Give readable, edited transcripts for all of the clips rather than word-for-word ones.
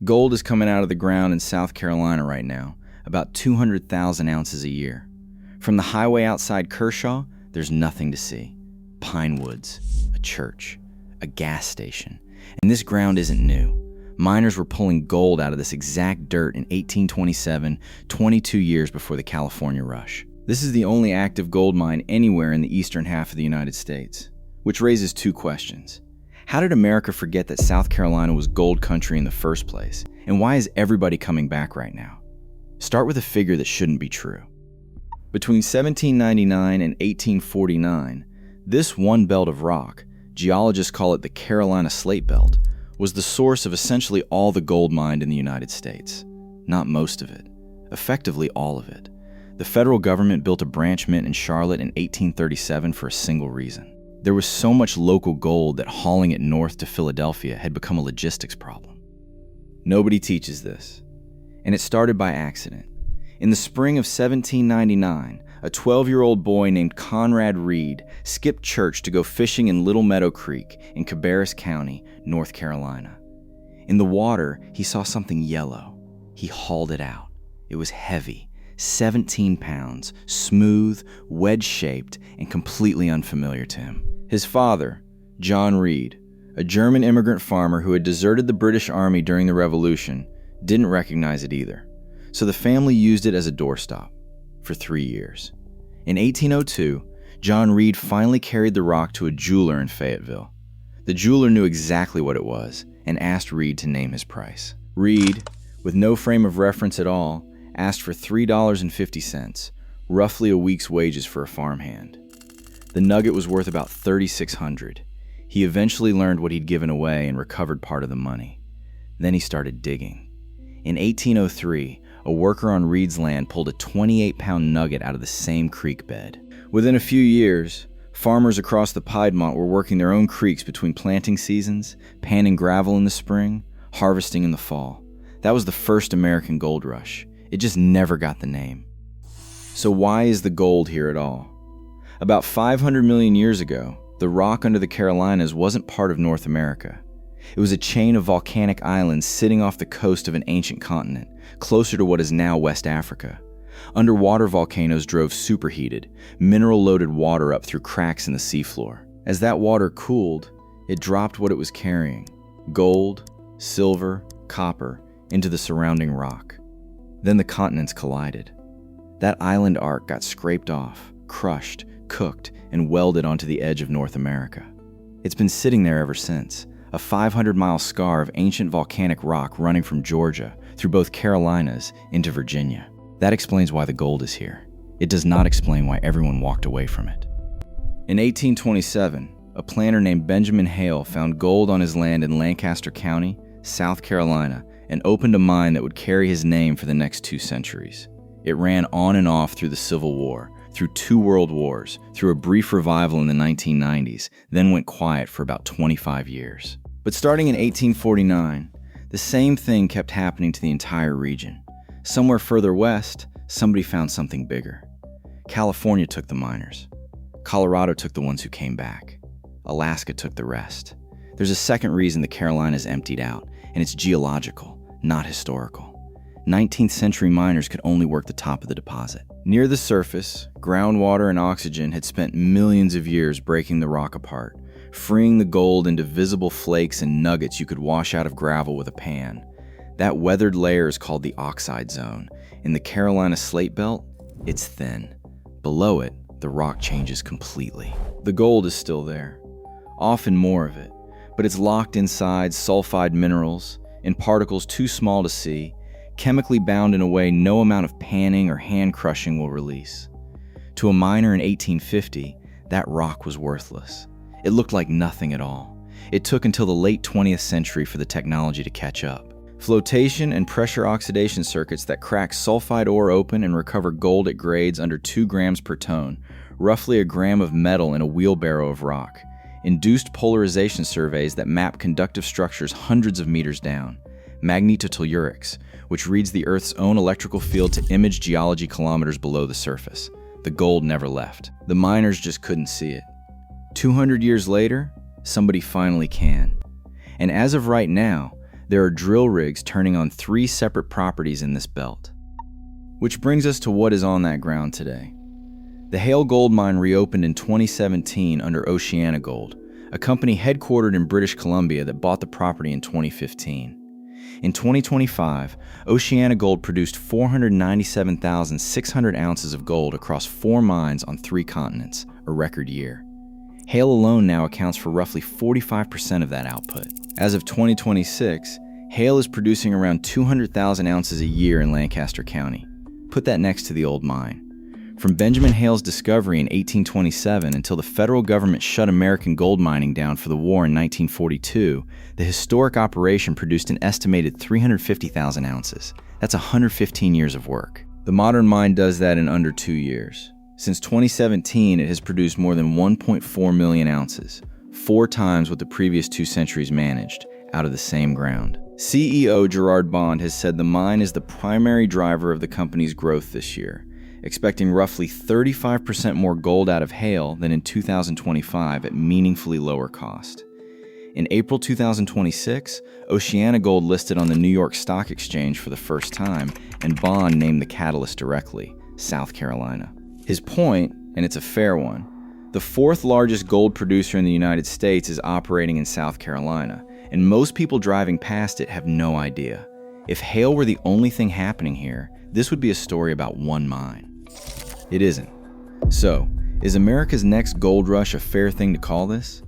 Gold is coming out of the ground in South Carolina right now, about 200,000 ounces a year. From the highway outside Kershaw, there's nothing to see. Pine woods, a church, a gas station. And this ground isn't new. Miners were pulling gold out of this exact dirt in 1827, 22 years before the California Rush. This is the only active gold mine anywhere in the eastern half of the United States, which raises two questions. How did America forget that South Carolina was gold country in the first place? And why is everybody coming back right now? Start with a figure that shouldn't be true. Between 1799 and 1849, this one belt of rock, geologists call it the Carolina Slate Belt, was the source of essentially all the gold mined in the United States. Not most of it, effectively all of it. The federal government built a branch mint in Charlotte in 1837 for a single reason. There was so much local gold that hauling it north to Philadelphia had become a logistics problem. Nobody teaches this, and it started by accident. In the spring of 1799, a 12-year-old boy named Conrad Reed skipped church to go fishing in Little Meadow Creek in Cabarrus County, North Carolina. In the water, he saw something yellow. He hauled it out. It was heavy, 17 pounds, smooth, wedge-shaped, and completely unfamiliar to him. His father, John Reed, a German immigrant farmer who had deserted the British Army during the Revolution, didn't recognize it either. So the family used it as a doorstop for 3 years. In 1802, John Reed finally carried the rock to a jeweler in Fayetteville. The jeweler knew exactly what it was and asked Reed to name his price. Reed, with no frame of reference at all, asked for $3.50, roughly a week's wages for a farmhand. The nugget was worth about $3,600. He eventually learned what he'd given away and recovered part of the money. Then he started digging. In 1803, a worker on Reed's land pulled a 28-pound nugget out of the same creek bed. Within a few years, farmers across the Piedmont were working their own creeks between planting seasons, panning gravel in the spring, harvesting in the fall. That was the first American gold rush. It just never got the name. So why is the gold here at all? About 500 million years ago, the rock under the Carolinas wasn't part of North America. It was a chain of volcanic islands sitting off the coast of an ancient continent, closer to what is now West Africa. Underwater volcanoes drove superheated, mineral-loaded water up through cracks in the seafloor. As that water cooled, it dropped what it was carrying, gold, silver, copper, into the surrounding rock. Then the continents collided. That island arc got scraped off, crushed, cooked, and welded onto the edge of North America. It's been sitting there ever since, a 500-mile scar of ancient volcanic rock running from Georgia through both Carolinas into Virginia. That explains why the gold is here. It does not explain why everyone walked away from it. In 1827, a planter named Benjamin Haile found gold on his land in Lancaster County, South Carolina, and opened a mine that would carry his name for the next 2 centuries. It ran on and off through the Civil War, through 2 world wars, through a brief revival in the 1990s, then went quiet for about 25 years. But starting in 1849, the same thing kept happening to the entire region. Somewhere further west, somebody found something bigger. California took the miners. Colorado took the ones who came back. Alaska took the rest. There's a second reason the Carolinas emptied out, and it's geological, not historical. 19th-century miners could only work the top of the deposit. Near the surface, groundwater and oxygen had spent millions of years breaking the rock apart, freeing the gold into visible flakes and nuggets you could wash out of gravel with a pan. That weathered layer is called the oxide zone. In the Carolina Slate Belt, it's thin. Below it, the rock changes completely. The gold is still there, often more of it, but it's locked inside sulfide minerals, in particles too small to see, chemically bound in a way no amount of panning or hand crushing will release. To a miner in 1850, that rock was worthless. It looked like nothing at all. It took until the late 20th century for the technology to catch up. Flotation and pressure oxidation circuits that crack sulfide ore open and recover gold at grades under 2 grams per ton, roughly a gram of metal in a wheelbarrow of rock. Induced polarization surveys that map conductive structures hundreds of meters down. Magnetotellurics, which reads the Earth's own electrical field to image geology kilometers below the surface. The gold never left. The miners just couldn't see it. 200 years later, somebody finally can. And as of right now, There are drill rigs turning on 3 separate properties in this belt. Which brings us to what is on that ground today. The Haile gold mine reopened in 2017 under OceanaGold, a company headquartered in British Columbia that bought the property in 2015. In 2025, OceanaGold produced 497,600 ounces of gold across 4 mines on 3 continents, a record year. Haile alone now accounts for roughly 45% of that output. As of 2026, Haile is producing around 200,000 ounces a year in Lancaster County. Put that next to the old mine. From Benjamin Hale's discovery in 1827 until the federal government shut American gold mining down for the war in 1942, the historic operation produced an estimated 350,000 ounces. That's 115 years of work. The modern mine does that in under 2 years. Since 2017, it has produced more than 1.4 million ounces, 4 times what the previous 2 centuries managed, out of the same ground. CEO Gerard Bond has said the mine is the primary driver of the company's growth this year, expecting roughly 35% more gold out of Haile than in 2025 at meaningfully lower cost. In April 2026, OceanaGold listed on the New York Stock Exchange for the first time, and Bond named the catalyst directly, South Carolina. His point, and it's a fair one, the 4th largest gold producer in the United States is operating in South Carolina, and most people driving past it have no idea. If Haile were the only thing happening here, this would be a story about one mine. It isn't. So, is America's next gold rush a fair thing to call this?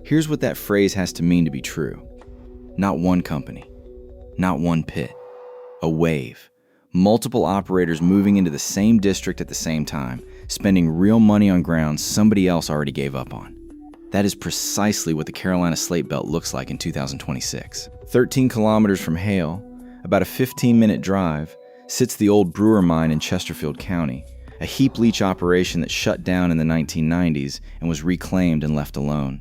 Here's what that phrase has to mean to be true. Not one company. Not one pit. A wave. Multiple operators moving into the same district at the same time, spending real money on ground somebody else already gave up on. That is precisely what the Carolina Slate Belt looks like in 2026. 13 kilometers from Haile, about a 15-minute drive, sits the old Brewer mine in Chesterfield County, a heap leach operation that shut down in the 1990s and was reclaimed and left alone.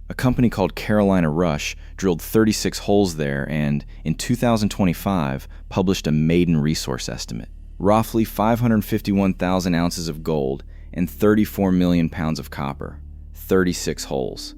A company called Carolina Rush drilled 36 holes there and, in 2025, published a maiden resource estimate. Roughly 551,000 ounces of gold and 34 million pounds of copper. 36 holes.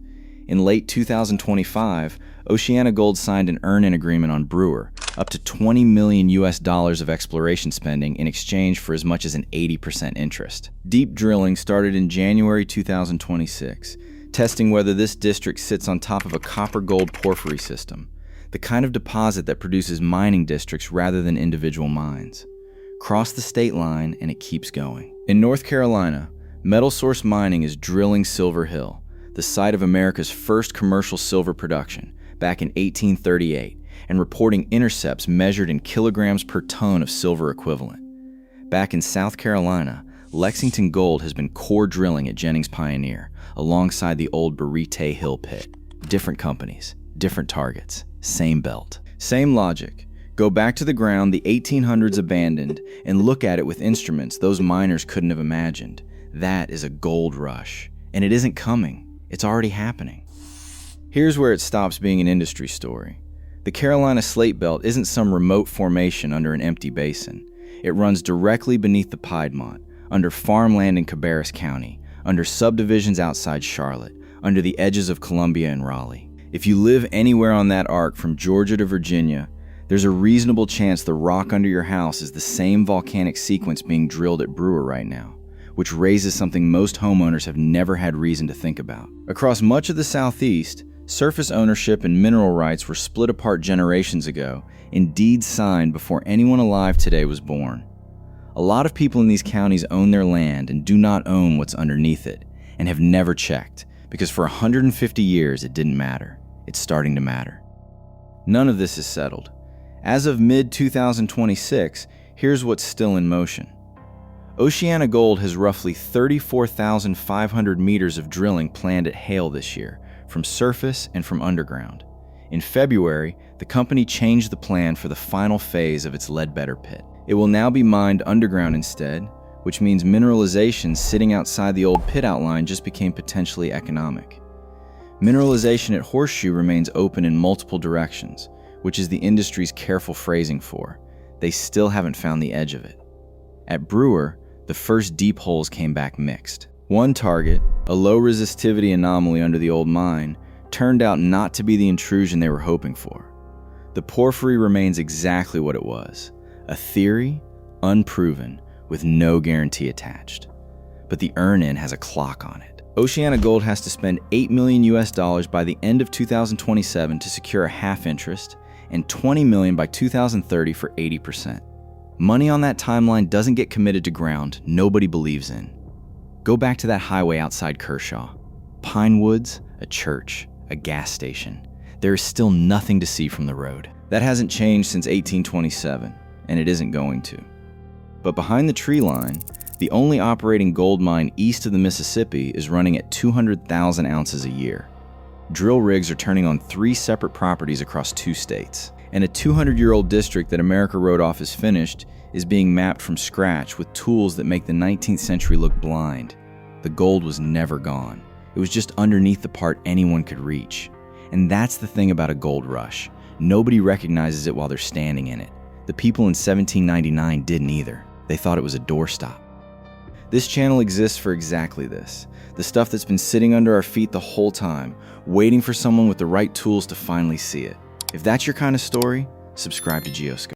In late 2025, OceanaGold signed an earn-in agreement on Brewer, up to $20 million of exploration spending in exchange for as much as an 80% interest. Deep drilling started in January 2026, testing whether this district sits on top of a copper-gold porphyry system, the kind of deposit that produces mining districts rather than individual mines. Cross the state line and it keeps going. In North Carolina, Metal Source Mining is drilling Silver Hill, the site of America's first commercial silver production, back in 1838, and reporting intercepts measured in kilograms per ton of silver equivalent. Back in South Carolina, Lexington Gold has been core drilling at Jennings Pioneer, alongside the old Barite Hill pit. Different companies, different targets, same belt. Same logic. Go back to the ground the 1800s abandoned and look at it with instruments those miners couldn't have imagined. That is a gold rush. And it isn't coming. It's already happening. Here's where it stops being an industry story. The Carolina Slate Belt isn't some remote formation under an empty basin. It runs directly beneath the Piedmont, under farmland in Cabarrus County, under subdivisions outside Charlotte, under the edges of Columbia and Raleigh. If you live anywhere on that arc from Georgia to Virginia, there's a reasonable chance the rock under your house is the same volcanic sequence being drilled at Brewer right now, which raises something most homeowners have never had reason to think about. Across much of the Southeast, surface ownership and mineral rights were split apart generations ago, and deeds signed before anyone alive today was born. A lot of people in these counties own their land and do not own what's underneath it, and have never checked, because for 150 years it didn't matter. It's starting to matter. None of this is settled. As of mid-2026, here's what's still in motion. OceanaGold has roughly 34,500 meters of drilling planned at Haile this year, from surface and from underground. In February, the company changed the plan for the final phase of its Ledbetter pit. It will now be mined underground instead, which means mineralization sitting outside the old pit outline just became potentially economic. Mineralization at Horseshoe remains open in multiple directions, which is the industry's careful phrasing for, they still haven't found the edge of it. At Brewer, the first deep holes came back mixed. One target, a low resistivity anomaly under the old mine, turned out not to be the intrusion they were hoping for. The porphyry remains exactly what it was, a theory, unproven, with no guarantee attached. But the earn-in has a clock on it. OceanaGold has to spend $8 million by the end of 2027 to secure a half interest and $20 million by 2030 for 80%. Money on that timeline doesn't get committed to ground nobody believes in. Go back to that highway outside Kershaw. Pine woods, a church, a gas station. There is still nothing to see from the road. That hasn't changed since 1827, and it isn't going to. But behind the tree line, the only operating gold mine east of the Mississippi is running at 200,000 ounces a year. Drill rigs are turning on 3 separate properties across 2 states. And a 200-year-old district that America wrote off as finished is being mapped from scratch with tools that make the 19th century look blind. The gold was never gone. It was just underneath the part anyone could reach. And that's the thing about a gold rush. Nobody recognizes it while they're standing in it. The people in 1799 didn't either. They thought it was a doorstop. This channel exists for exactly this. The stuff that's been sitting under our feet the whole time, waiting for someone with the right tools to finally see it. If that's your kind of story, subscribe to Geoscope.